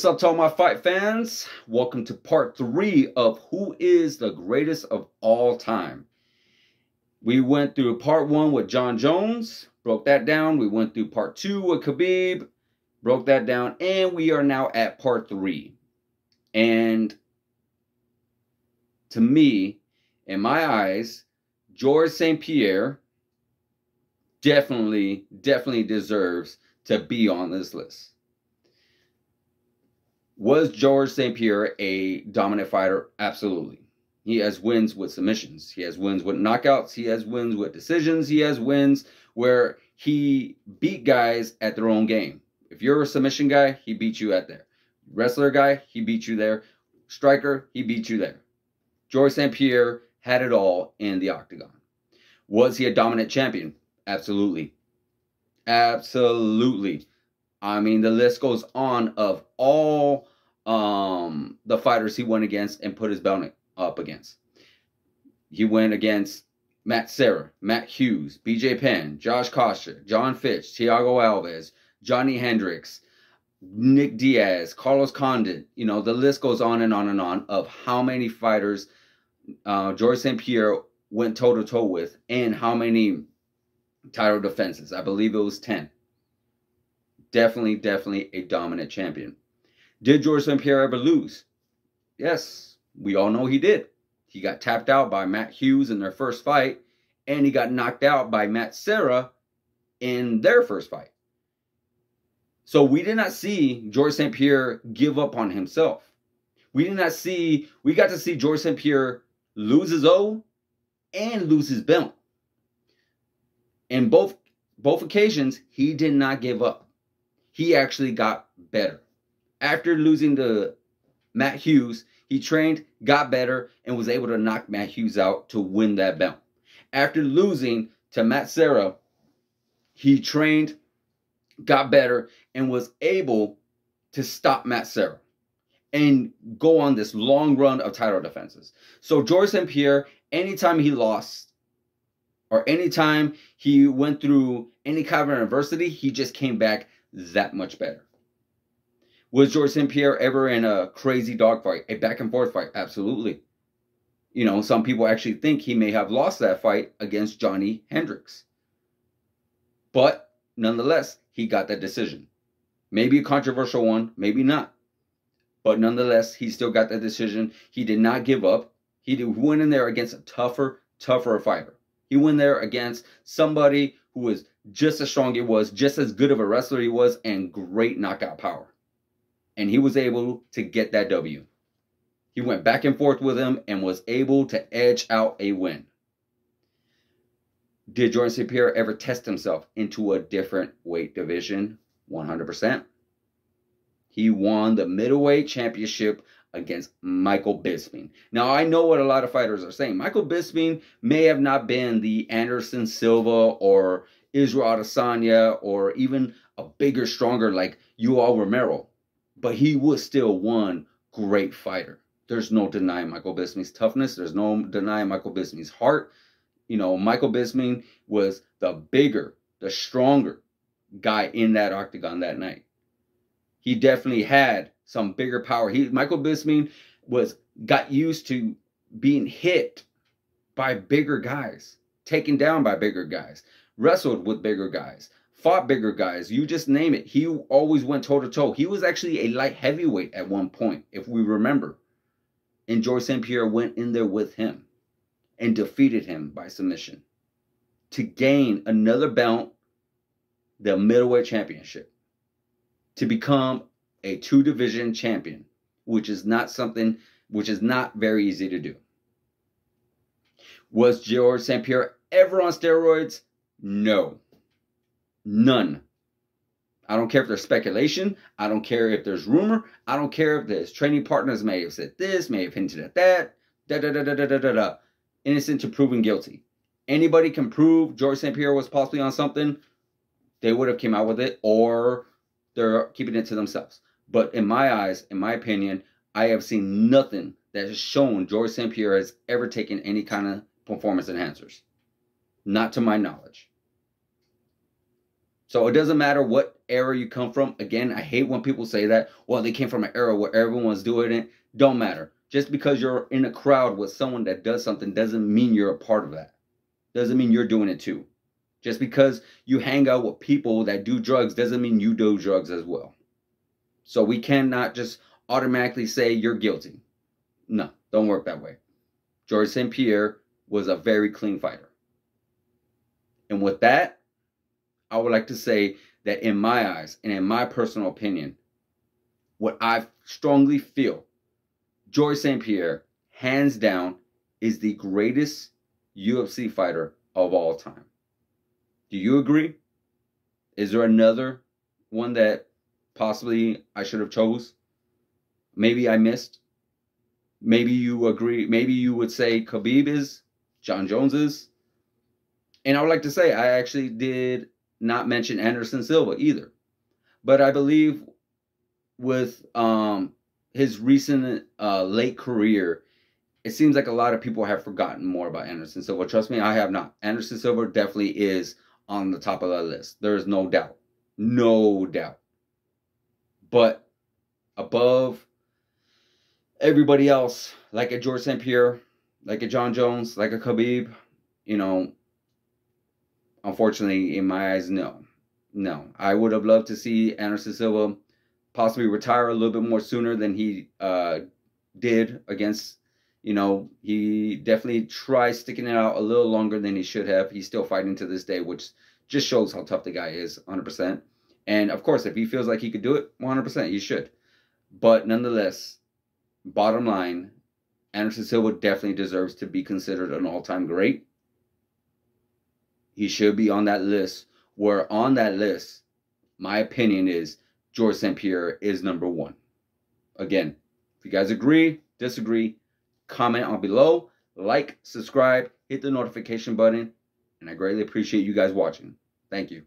What's up to all my fight fans? Welcome to part 3 of Who is the Greatest of All Time. We went through part 1 with John Jones, broke that down. We went through part 2 with Khabib, broke that down. And we are now at part 3. And to me, in my eyes, Georges St-Pierre definitely deserves to be on this list. Was Georges St-Pierre a dominant fighter? Absolutely. He has wins with submissions. He has wins with knockouts. He has wins with decisions. He has wins where he beat guys at their own game. If you're a submission guy, he beat you at there. Wrestler guy, he beat you there. Striker, he beat you there. Georges St-Pierre had it all in the octagon. Was he a dominant champion? Absolutely. Absolutely. I mean, the list goes on of all the fighters he went against and put his belt up against. He went against Matt Serra, Matt Hughes, BJ Penn, Josh Costa, John Fitch, Thiago Alves, Johnny Hendricks, Nick Diaz, Carlos Condit. You know, the list goes on and on and on of how many fighters Georges St-Pierre went toe-to-toe with and how many title defenses. I believe it was 10. Definitely a dominant champion. Did Georges St-Pierre ever lose? Yes, we all know he did. He got tapped out by Matt Hughes in their first fight, and he got knocked out by Matt Serra in their first fight. So we did not see Georges St-Pierre give up on himself. We got to see Georges St-Pierre lose his O and lose his belt. In both occasions, he did not give up. He actually got better. After losing to Matt Hughes, he trained, got better, and was able to knock Matt Hughes out to win that belt. After losing to Matt Serra, he trained, got better, and was able to stop Matt Serra and go on this long run of title defenses. So Georges St-Pierre, anytime he lost, or anytime he went through any kind of adversity, he just came back that much better. Was Georges St-Pierre ever in a crazy dogfight, a back and forth fight? Absolutely. You know, some people actually think he may have lost that fight against Johnny Hendricks. But nonetheless, he got that decision. Maybe a controversial one, maybe not. But nonetheless, he still got that decision. He did not give up. He went in there against a tougher fighter. He went there against somebody who was just as strong he was, just as good of a wrestler he was, and great knockout power. And he was able to get that W. He went back and forth with him and was able to edge out a win. Did Georges St-Pierre ever test himself into a different weight division? 100%. He won the middleweight championship against Michael Bisping. Now, I know what a lot of fighters are saying. Michael Bisping may have not been the Anderson Silva or Israel Adesanya or even a bigger, stronger like Yoel Romero. But he was still one great fighter. There's no denying Michael Bisping's toughness. There's no denying Michael Bisping's heart. You know, Michael Bisping was the bigger, the stronger guy in that octagon that night. He definitely had some bigger power. Michael Bisping got used to being hit by bigger guys, taken down by bigger guys, wrestled with bigger guys, fought bigger guys. You just name it. He always went toe-to-toe. He was actually a light heavyweight at one point, if we remember. And Georges St-Pierre went in there with him and defeated him by submission to gain another belt, the middleweight championship, to become a 2-division champion, which is not very easy to do. Was Georges St-Pierre ever on steroids? No. None. I don't care if there's speculation. I don't care if there's rumor. I don't care if his training partners may have said this, may have hinted at that. Innocent to proven guilty. Anybody can prove Georges St-Pierre was possibly on something. They would have came out with it, or they're keeping it to themselves. But in my eyes, in my opinion, I have seen nothing that has shown Georges St-Pierre has ever taken any kind of performance enhancers. Not to my knowledge. So it doesn't matter what era you come from. Again, I hate when people say that. Well, they came from an era where everyone's doing it. Don't matter. Just because you're in a crowd with someone that does something doesn't mean you're a part of that. Doesn't mean you're doing it too. Just because you hang out with people that do drugs doesn't mean you do drugs as well. So we cannot just automatically say you're guilty. No, don't work that way. George St. Pierre was a very clean fighter. And with that, I would like to say that in my eyes and in my personal opinion, what I strongly feel, George St. Pierre, hands down, is the greatest UFC fighter of all time. Do you agree? Is there another one that possibly I should have chose? Maybe I missed. Maybe you agree. Maybe you would say Khabib is, John Jones is. And I would like to say I actually did not mention Anderson Silva either. But I believe with his recent late career, it seems like a lot of people have forgotten more about Anderson Silva. Trust me, I have not. Anderson Silva definitely is on the top of that list. There is no doubt. No doubt. But above everybody else, like a George St. Pierre, like a John Jones, like a Khabib, you know, unfortunately, in my eyes, no. No. I would have loved to see Anderson Silva possibly retire a little bit more sooner than he did against, you know, he definitely tried sticking it out a little longer than he should have. He's still fighting to this day, which just shows how tough the guy is, 100%. And, of course, if he feels like he could do it, 100%, he should. But, nonetheless, bottom line, Anderson Silva definitely deserves to be considered an all-time great. He should be on that list, where on that list, my opinion is George St. Pierre is number one. Again, if you guys agree, disagree, comment on below, like, subscribe, hit the notification button, and I greatly appreciate you guys watching. Thank you.